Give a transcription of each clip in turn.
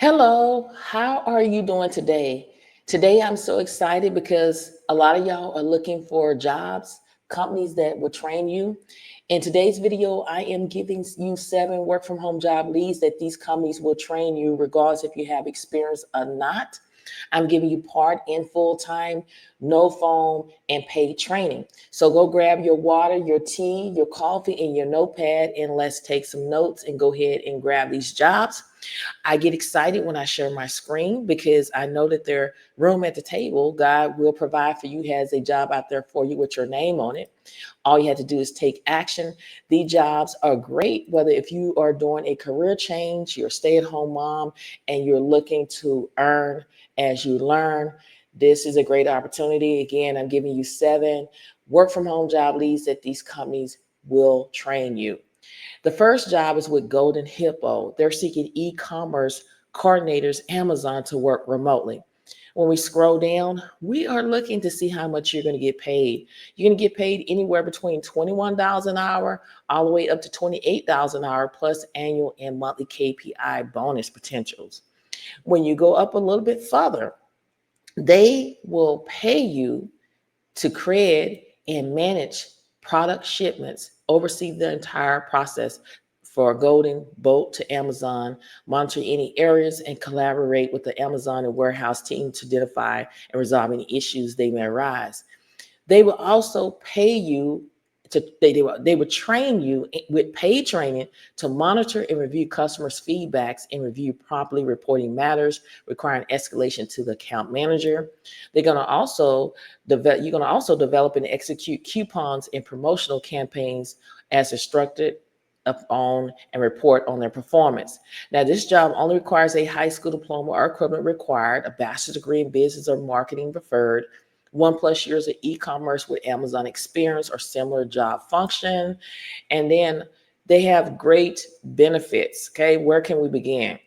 Hello, how are you doing today? Today, I'm so excited because a lot of y'all are looking for jobs, companies that will train you. In today's video, I am giving you 7 work from home job leads that these companies will train you, regardless if you have experience or not. I'm giving you part in full time, no phone, and paid training. So go grab your water, your tea, your coffee, and your notepad, and let's take some notes and go ahead and grab these jobs. I get excited when I share my screen because I know that there's room at the table. God will provide for you, has a job out there for you with your name on it. All you have to do is take action. These jobs are great, whether if you are doing a career change, you're a stay-at-home mom, and you're looking to earn as you learn. This is a great opportunity. Again, I'm giving you 7 work from home job leads that these companies will train you. The first job is with Golden Hippo. They're seeking e-commerce coordinators, Amazon, to work remotely. When we scroll down, we are looking to see how much you're going to get paid. You're going to get paid anywhere between $21 an hour all the way up to $28 an hour plus annual and monthly KPI bonus potentials. When you go up a little bit further, they will pay you to create and manage product shipments, oversee the entire process for Golden Boat to Amazon, monitor any areas, and collaborate with the Amazon and warehouse team to identify and resolve any issues they may arise. They will also pay you to they would train you with paid training to monitor and review customers' feedbacks and review properly reporting matters requiring escalation to the account manager. They're going to also develop you're going to also develop and execute coupons and promotional campaigns as instructed upon and report on their performance. Now, this job only requires a high school diploma or equivalent required, a bachelor's degree in business or marketing preferred, 1+ years of e-commerce with Amazon experience or similar job function. And then they have great benefits. Okay, where can we begin?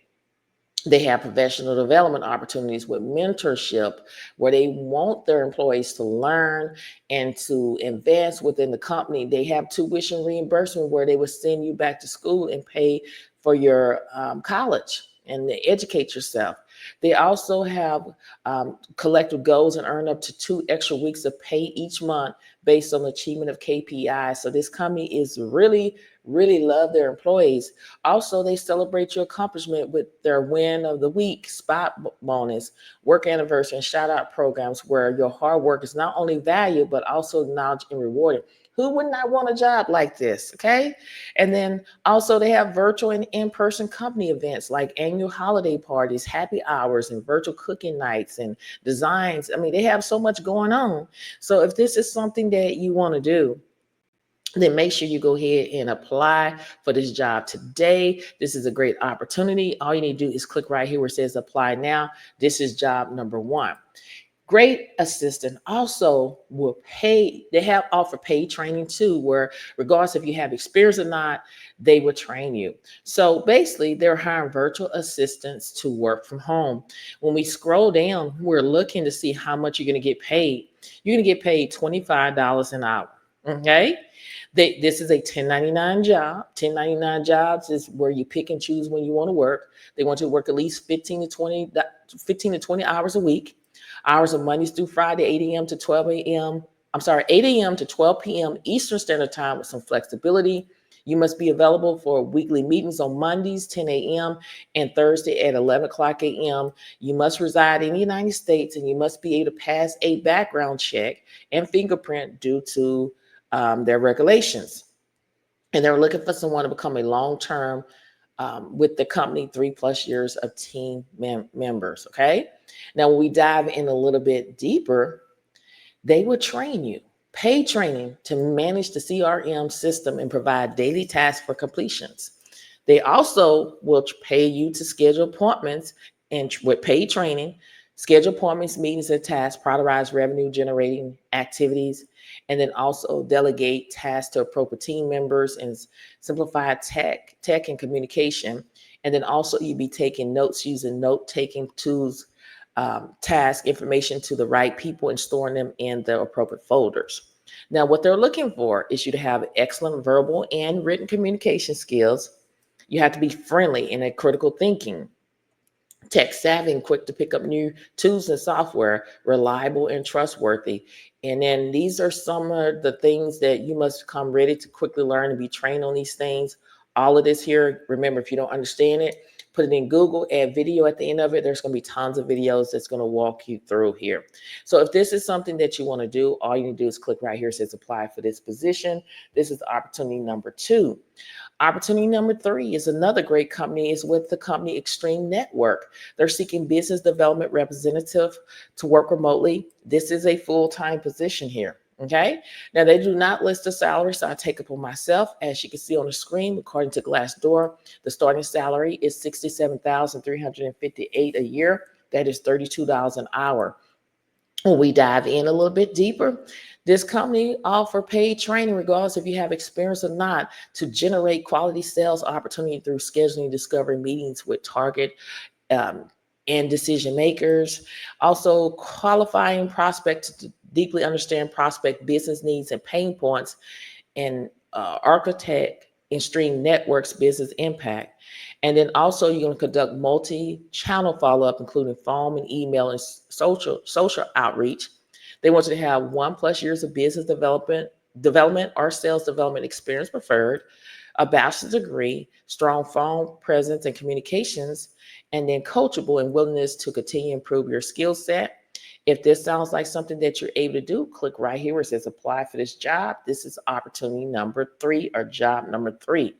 They have professional development opportunities with mentorship where they want their employees to learn and to invest within the company. They have tuition reimbursement where they will send you back to school and pay for your college and educate yourself. They also have collective goals and earn up to 2 extra weeks of pay each month based on achievement of KPIs. So this company is really love their employees. Also, they celebrate your accomplishment with their win of the week, spot bonus, work anniversary, and shout out programs where your hard work is not only valued, but also acknowledged and rewarded. Who would not want a job like this? Okay. And then also, they have virtual and in person company events like annual holiday parties, happy hours, and virtual cooking nights and designs. I mean, they have so much going on. So, if this is something that you want to do, then make sure you go ahead and apply for this job today. This is a great opportunity. All you need to do is click right here where it says apply now. This is job number 1. Great assistant also will pay. They have offer paid training too, where regardless if you have experience or not, they will train you. So basically, they're hiring virtual assistants to work from home. When we scroll down, we're looking to see how much you're going to get paid. You're going to get paid $25 an hour. Okay. This is a 1099 job. 1099 jobs is where you pick and choose when you want to work. They want you to work at least 15 to 20 hours a week. Hours of Mondays through Friday, 8 a.m. to 12 a.m. I'm sorry, 8 a.m. to 12 p.m. Eastern Standard Time with some flexibility. You must be available for weekly meetings on Mondays, 10 a.m., and Thursday at 11 o'clock a.m. You must reside in the United States, and you must be able to pass a background check and fingerprint due to their regulations. And they're looking for someone to become a long-term with the company, 3+ years of team members. Okay. Now, when we dive in a little bit deeper, they will train you, pay training to manage the CRM system and provide daily tasks for completions. They also will pay you to schedule appointments and with paid training, schedule appointments, meetings, and tasks, prioritize revenue generating activities, and then also delegate tasks to appropriate team members and simplify tech and communication. And then also you'll be taking notes using note-taking tools, task information to the right people and storing them in the appropriate folders. Now, what they're looking for is you to have excellent verbal and written communication skills. You have to be friendly and a critical thinking. tech savvy and quick to pick up new tools and software, reliable and trustworthy. And then these are some of the things that you must come ready to quickly learn and be trained on these things. All of this here, remember, if you don't understand it, put it in Google, add video at the end of it. There's going to be tons of videos that's going to walk you through here. So if this is something that you want to do, all you need to do is click right here. It says apply for this position. This is opportunity number 2. Opportunity number 3 is another great company, is with the company Extreme Network. They're seeking business development representative to work remotely. This is a full-time position here. Okay. Now they do not list the salary, so I take it upon myself. As you can see on the screen, according to Glassdoor, the starting salary is $67,358 a year. That is $32 an hour. When we dive in a little bit deeper, this company offer paid training, regardless if you have experience or not, to generate quality sales opportunity through scheduling discovery meetings with target um, and decision makers. Also, qualifying prospects to deeply understand prospect business needs and pain points, and architect Extreme Networks business impact. And then also you're going to conduct multi-channel follow-up, including phone and email and social outreach. They want you to have 1+ years of business development or sales development experience preferred, a bachelor's degree, strong phone presence and communications, and then coachable and willingness to continue to improve your skill set. If this sounds like something that you're able to do, click right here where it says apply for this job. This is opportunity number 3, or job number 3.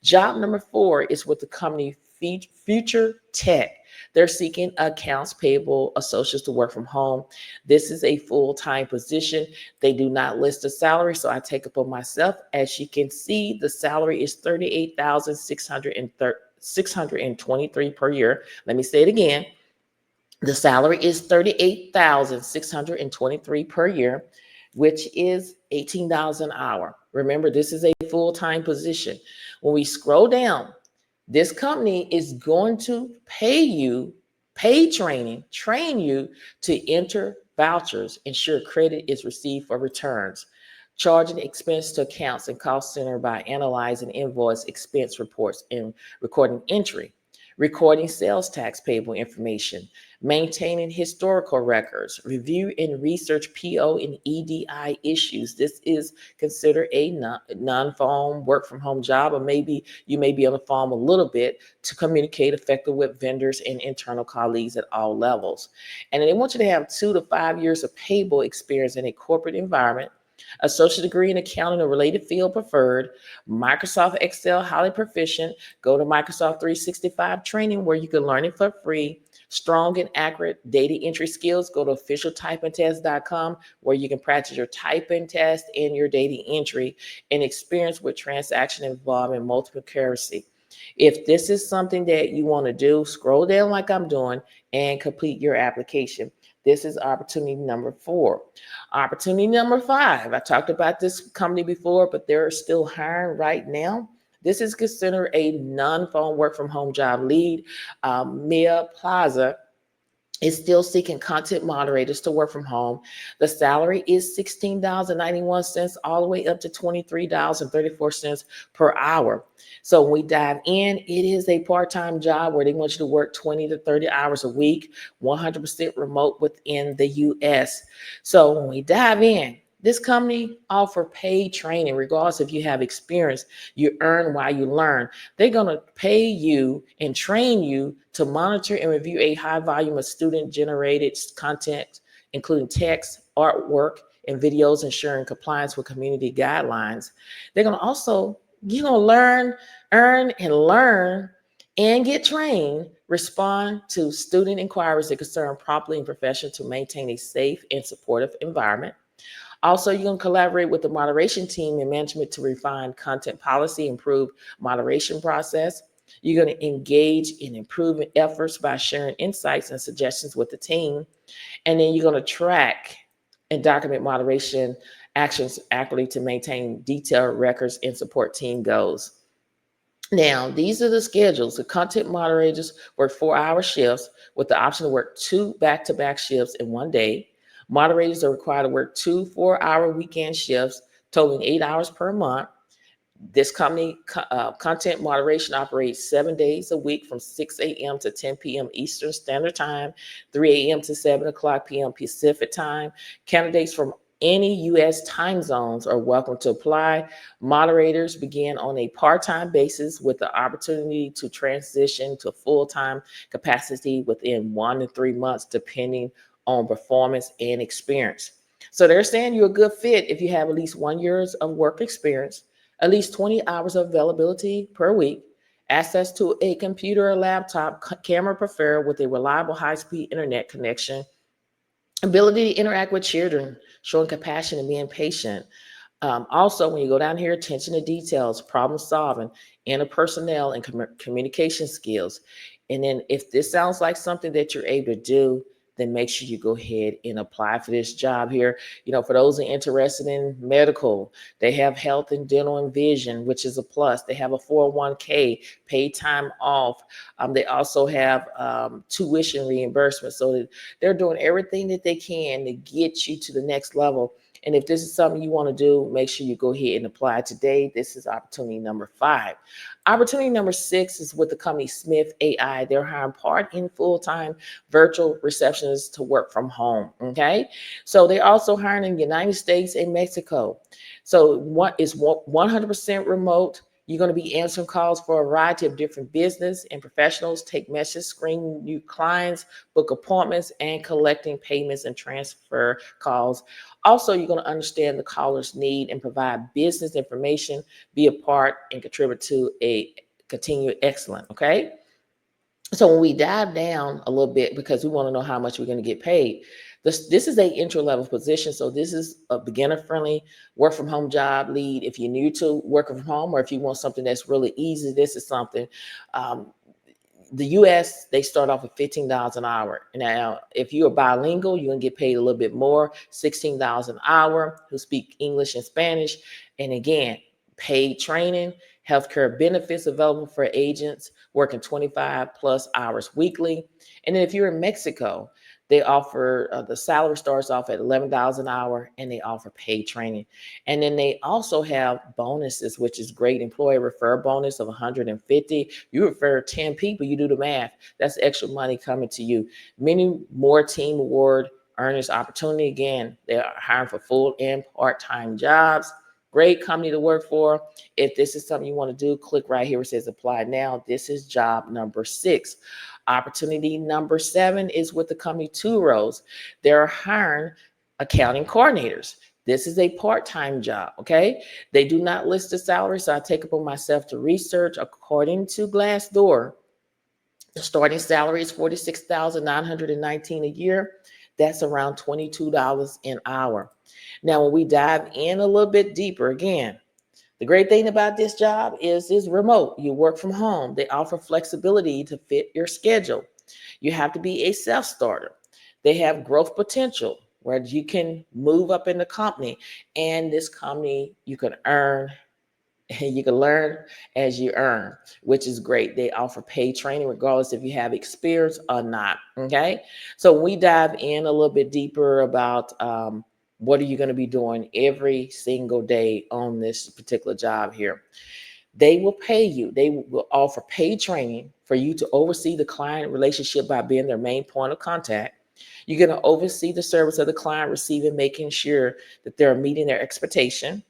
Job number 4 is with the company Future Tech. They're seeking accounts payable associates to work from home. This is a full-time position. They do not list the salary, so I take it upon myself. As you can see, the salary is $38,623 per year. Let me say it again. The salary is $38,623 per year, which is $18 an hour. Remember, this is a full-time position. When we scroll down, this company is going to pay you, pay training, train you to enter vouchers, ensure credit is received for returns, charging expense to accounts and cost center by analyzing invoice expense reports and recording entry, recording sales tax payable information, maintaining historical records, review and research PO and EDI issues. This is considered a non-phone work from home job, or maybe you may be on the phone a little bit to communicate effectively with vendors and internal colleagues at all levels. And they want you to have 2 to 5 years of payable experience in a corporate environment, associate degree in accounting or related field preferred, Microsoft Excel highly proficient. Go to Microsoft 365 training where you can learn it for free. Strong and accurate data entry skills. Go to officialtypingtest.com where you can practice your typing test and your data entry, and experience with transaction involving multiple currency. If this is something that you want to do, scroll down like I'm doing and complete your application. This is opportunity number 4. Opportunity number 5. I talked about this company before, but they're still hiring right now. This is considered a non-phone work from home job lead. Plaza is still seeking content moderators to work from home. The salary is $16.91 all the way up to $23.34 per hour. So when we dive in, it is a part-time job where they want you to work 20 to 30 hours a week, 100% remote within the US. So when we dive in, this company offer paid training, regardless if you have experience. You earn while you learn. They're going to pay you and train you to monitor and review a high volume of student-generated content, including text, artwork, and videos, ensuring compliance with community guidelines. They're going to also, learn, earn, and learn and get trained, respond to student inquiries that concern properly and professional to maintain a safe and supportive environment. Also, you're going to collaborate with the moderation team and management to refine content policy, improve moderation process. You're going to engage in improvement efforts by sharing insights and suggestions with the team. And then you're going to track and document moderation actions accurately to maintain detailed records and support team goals. Now, these are the schedules. The content moderators work 4-hour shifts with the option to work 2 back-to-back shifts in one day. Moderators are required to work 2 4-hour weekend shifts, totaling 8 hours per month. This company, content moderation, operates 7 days a week from 6 a.m. to 10 p.m. Eastern Standard Time, 3 a.m. to 7 o'clock p.m. Pacific Time. Candidates from any U.S. time zones are welcome to apply. Moderators begin on a part-time basis with the opportunity to transition to full-time capacity within 1 to 3 months, depending on performance and experience. So they're saying you're a good fit if you have at least 1 year of work experience, at least 20 hours of availability per week, access to a computer or laptop, camera preferred with a reliable high-speed internet connection, ability to interact with children, showing compassion and being patient. Also, when you go down here, attention to details, problem solving, interpersonnel, and communication skills. And then, if this sounds like something that you're able to do, then make sure you go ahead and apply for this job here. For those who are interested in medical, they have health and dental and vision, which is a plus. They have a 401k, paid time off. They also have tuition reimbursement. So that they're doing everything that they can to get you to the next level. And if this is something you want to do, make sure you go ahead and apply today. This is opportunity number 5. Opportunity number 6 is with the company Smith AI. They're hiring part and full-time virtual receptionists to work from home. Okay. So they're also hiring in the United States and Mexico. So what is 100% remote. You're going to be answering calls for a variety of different business and professionals, take messages, screen new clients, book appointments, and collecting payments and transfer calls. Also, you're going to understand the caller's need and provide business information, be a part and contribute to a continued excellent. Okay. So when we dive down a little bit, because we want to know how much we're going to get paid, this is a entry level position. So this is a beginner friendly work from home job lead. If you're new to working from home, or if you want something that's really easy, this is something. Um, the US, they start off with $15 an hour. Now, if you're bilingual, you're gonna get paid a little bit more, $16 an hour, who speak English and Spanish. And again, paid training, healthcare benefits available for agents working 25 plus hours weekly. And then if you're in Mexico, they offer the salary starts off at $11 an hour, and they offer paid training. And then they also have bonuses, which is great. Employee refer bonus of 150. You refer 10 people, you do the math. That's extra money coming to you. Many more team award earners opportunity. Again, they're hiring for full and part-time jobs. Great company to work for. If this is something you want to do, click right here. It says apply now. This is job number 6. Opportunity number 7 is with the company Two Rows. They're hiring accounting coordinators. This is a part-time job, okay? They do not list the salary, so I take it upon myself to research. According to Glassdoor, the starting salary is $46,919 a year. That's around $22 an hour. Now, when we dive in a little bit deeper, again, the great thing about this job is it's remote. You work from home. They offer flexibility to fit your schedule. You have to be a self-starter. They have growth potential where you can move up in the company. And this company, you can earn and you can learn as you earn, which is great. They offer paid training regardless if you have experience or not. Okay. So we dive in a little bit deeper about what are you going to be doing every single day on this particular job here. They will pay you. They will offer paid training for you to oversee the client relationship by being their main point of contact. You're going to oversee the service of the client, receiving, making sure that they're meeting their expectation.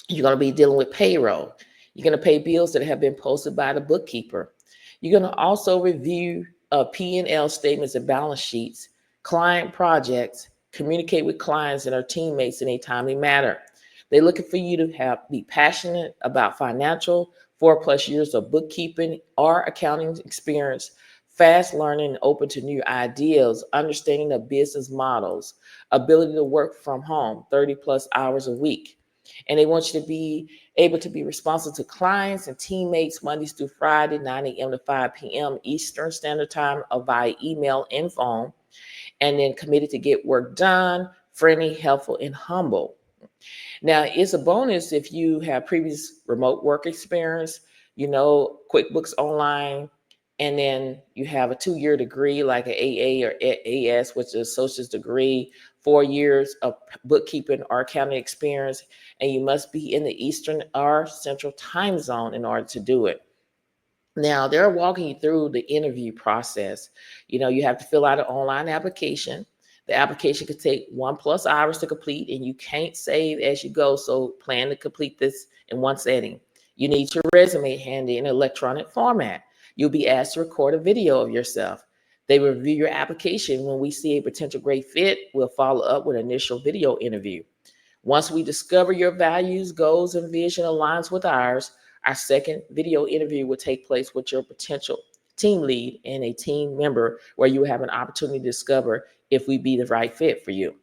You're going to be dealing with payroll. You're going to pay bills that have been posted by the bookkeeper. You're going to also review P&L statements and balance sheets, client projects, communicate with clients and our teammates in a timely manner. They're looking for you to be passionate about financial, 4+ years of bookkeeping or accounting experience, fast learning and open to new ideas, understanding of business models, ability to work from home, 30+ hours a week. And they want you to be able to be responsive to clients and teammates Mondays through Friday, 9 a.m. to 5 p.m. Eastern Standard Time, via email and phone. And then committed to get work done, friendly, helpful, and humble. Now, it's a bonus if you have previous remote work experience, QuickBooks Online, and then you have a 2-year degree like an AA or AS, which is associate's degree, 4 years of bookkeeping or accounting experience, and you must be in the Eastern or Central time zone in order to do it. Now, they're walking you through the interview process. You have to fill out an online application. The application could take 1+ hours to complete, and you can't save as you go. So plan to complete this in one setting. You need your resume handy in electronic format. You'll be asked to record a video of yourself. They will review your application. When we see a potential great fit, we'll follow up with an initial video interview. Once we discover your values, goals, and vision aligns with ours, our second video interview will take place with your potential team lead and a team member, where you have an opportunity to discover if we be the right fit for you.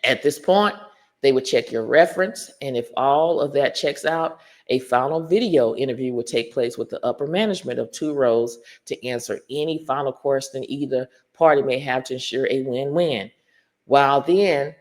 At this point, they would check your reference, and if all of that checks out, a final video interview would take place with the upper management of two rows to answer any final question either party may have to ensure a win-win. While then,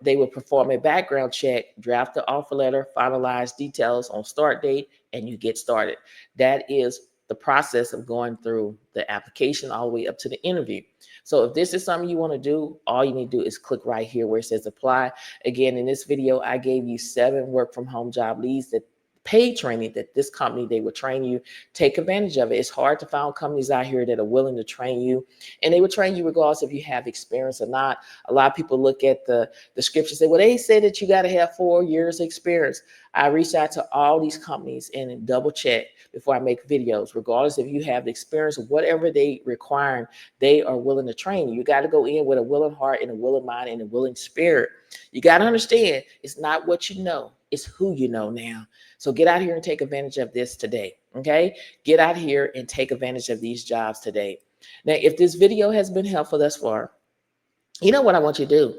they will perform a background check, draft the offer letter, finalize details on start date, and you get started. That is the process of going through the application all the way up to the interview. So if this is something you want to do, all you need to do is click right here where it says apply. Again, in this video, I gave you 7 work from home job leads that paid training that this company, they will train you. Take advantage of it. It's hard to find companies out here that are willing to train you, and they will train you regardless if you have experience or not. A lot of people look at the scripture and say, well, they say that you got to have 4 years experience. I reach out to all these companies and double check before I make videos. Regardless if you have the experience or whatever they require, they are willing to train you. You got to go in with a willing heart and a willing mind and a willing spirit. You got to understand, it's not what you know, it's who you know now. So get out here and take advantage of this today, okay? Get out here and take advantage of these jobs today. Now, if this video has been helpful thus far, you know what I want you to do?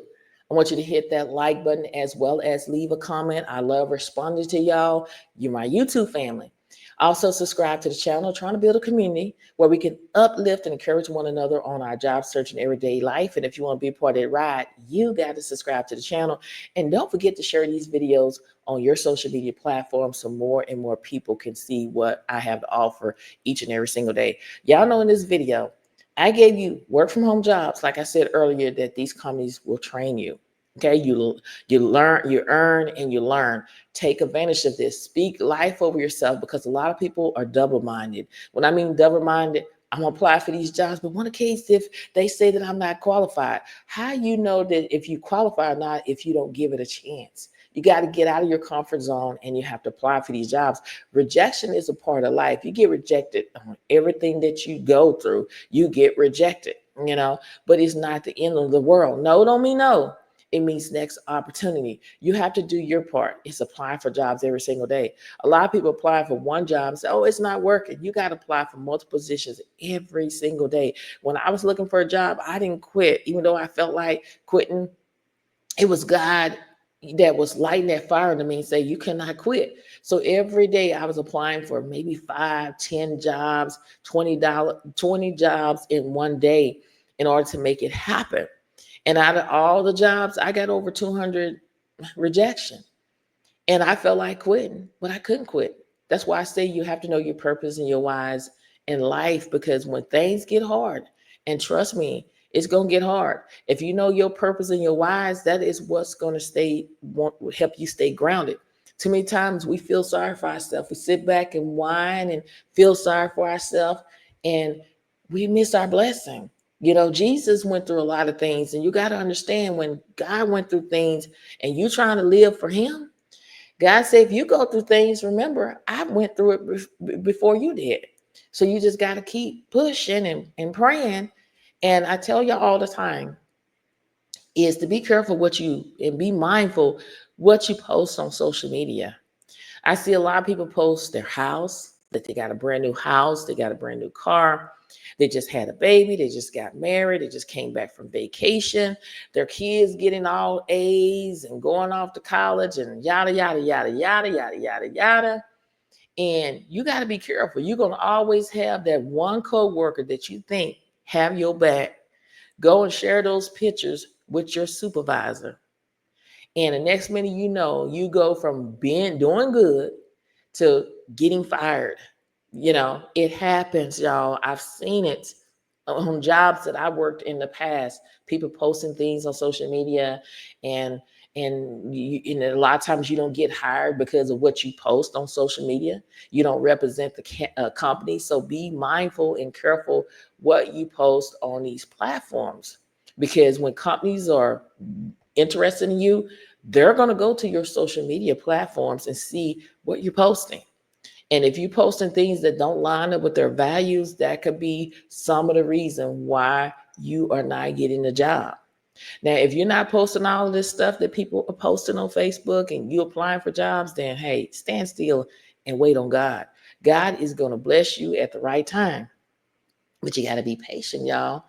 I want you to hit that like button as well as leave a comment. I love responding to y'all. You're my YouTube family. Also, subscribe to the channel, trying to build a community where we can uplift and encourage one another on our job search and everyday life. And if you want to be a part of that ride, you got to subscribe to the channel. And don't forget to share these videos on your social media platforms so more and more people can see what I have to offer each and every single day. Y'all know in this video, I gave you work from home jobs, like I said earlier, that these companies will train you. Okay, you learn, you earn, and you learn. Take advantage of this. Speak life over yourself, because a lot of people are double-minded. When I mean double-minded, I'm gonna apply for these jobs, but one case if they say that I'm not qualified, how you know that if you qualify or not if you don't give it a chance? You got to get out of your comfort zone and you have to apply for these jobs. Rejection is a part of life. You get rejected on everything that you go through. You get rejected, but it's not the end of the world. No, don't mean no. It means next opportunity. You have to do your part. It's applying for jobs every single day. A lot of people apply for one job and say, oh, it's not working. You got to apply for multiple positions every single day. When I was looking for a job, I didn't quit, even though I felt like quitting. It was God that was lighting that fire to me and say, you cannot quit. So every day I was applying for maybe 5, 10 jobs, $20, 20 jobs in one day in order to make it happen. And out of all the jobs, I got over 200 rejection. And I felt like quitting, but I couldn't quit. That's why I say you have to know your purpose and your whys in life, because when things get hard, and trust me, it's going to get hard. If you know your purpose and your whys, that is what's going to help you stay grounded. Too many times we feel sorry for ourselves. We sit back and whine and feel sorry for ourselves, and we miss our blessing. Jesus went through a lot of things, and you got to understand, when God went through things and you trying to live for him, God said, if you go through things, remember, I went through it before you did. So you just got to keep pushing and praying. And I tell you all the time is to be careful and be mindful what you post on social media. I see a lot of people post their house, that they got a brand new house, they got a brand new car, they just had a baby, they just got married, they just came back from vacation, their kids getting all A's and going off to college and yada, yada, yada, yada, yada, yada, yada. And you got to be careful. You're going to always have that one coworker that you think have your back. Go and share those pictures with your supervisor. And the next minute you know, you go from doing good to getting fired. It happens, y'all. I've seen it. on jobs that I worked in the past, people posting things on social media, and and a lot of times you don't get hired because of what you post on social media. You don't represent the company, so be mindful and careful what you post on these platforms, because when companies are interested in you, they're going to go to your social media platforms and see what you're posting. And if you're posting things that don't line up with their values, that could be some of the reason why you are not getting a job. Now, if you're not posting all of this stuff that people are posting on Facebook and you applying for jobs, then hey, stand still and wait on God. God is going to bless you at the right time, but you got to be patient, y'all.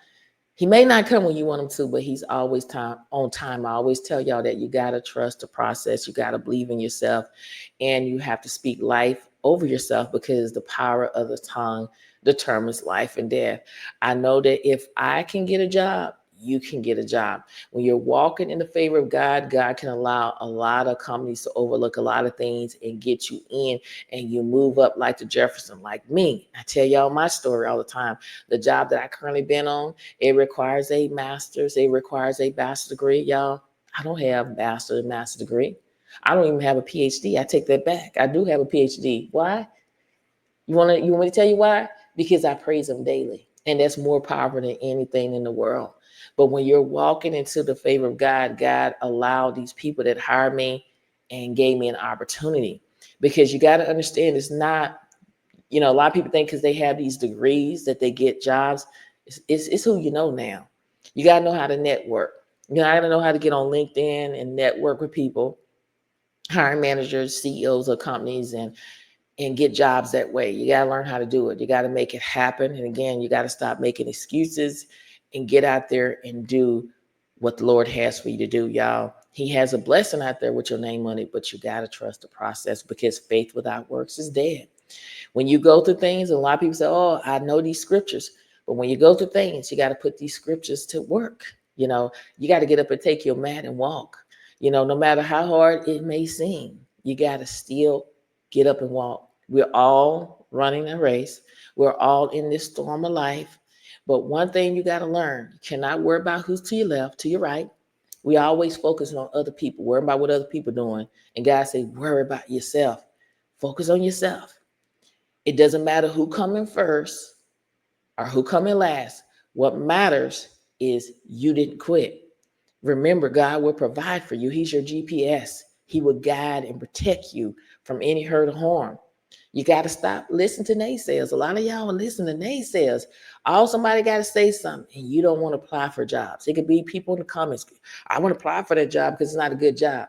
He may not come when you want him to, but he's always on time. I always tell y'all that you got to trust the process. You got to believe in yourself, and you have to speak life over yourself, because the power of the tongue determines life and death. I know that if I can get a job, you can get a job. When you're walking in the favor of God, God can allow a lot of companies to overlook a lot of things and get you in, and you move up like the Jefferson, like me. I tell y'all my story all the time. The job that I currently been on, it requires a master's, it requires a bachelor's degree, y'all. I don't have a master's degree. I don't even have a PhD. I take that back. I do have a PhD. Why? You want me to tell you why? Because I praise him daily. And that's more powerful than anything in the world. But when you're walking into the favor of God, God allowed these people that hired me and gave me an opportunity. Because you got to understand, it's not, a lot of people think because they have these degrees that they get jobs. It's who you know now. You got to know how to network. You got to know how to get on LinkedIn and network with people, hiring managers, CEOs of companies, and get jobs that way. You got to learn how to do it. You got to make it happen. And again, you got to stop making excuses and get out there and do what the Lord has for you to do, y'all. He has a blessing out there with your name on it, but you got to trust the process, because faith without works is dead. When you go through things, and a lot of people say, oh, I know these scriptures. But when you go through things, you got to put these scriptures to work. You got to get up and take your mat and walk. No matter how hard it may seem, you got to still get up and walk. We're all running a race. We're all in this storm of life. But one thing you got to learn, you cannot worry about who's to your left, to your right. We always focus on other people, worry about what other people are doing. And God says, worry about yourself. Focus on yourself. It doesn't matter who coming first or who coming last. What matters is you didn't quit. Remember, God will provide for you. He's your GPS. He will guide and protect you from any hurt or harm. You got to stop listening to naysayers. A lot of y'all are listening to naysayers. All somebody got to say something, and you don't want to apply for jobs. It could be people in the comments. I want to apply for that job because it's not a good job.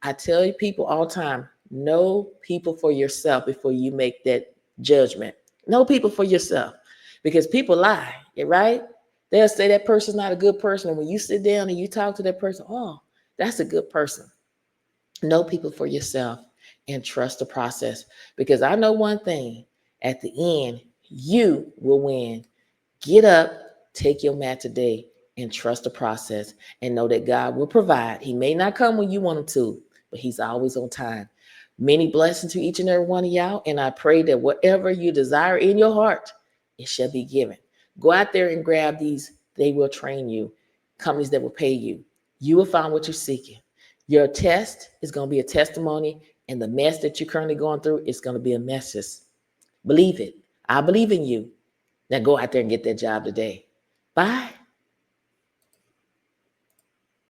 I tell you people all the time, know people for yourself before you make that judgment. Know people for yourself, because people lie, right? They'll say that person's not a good person. And when you sit down and you talk to that person, oh, that's a good person. Know people for yourself and trust the process. Because I know one thing, at the end, you will win. Get up, take your mat today, and trust the process, and know that God will provide. He may not come when you want him to, but he's always on time. Many blessings to each and every one of y'all, and I pray that whatever you desire in your heart, it shall be given. Go out there and grab these. They will train you, companies that will pay you. You will find what you're seeking. Your test is going to be a testimony, and the mess that you're currently going through is going to be a message. Believe it. I believe in you. Now go out there and get that job today. Bye.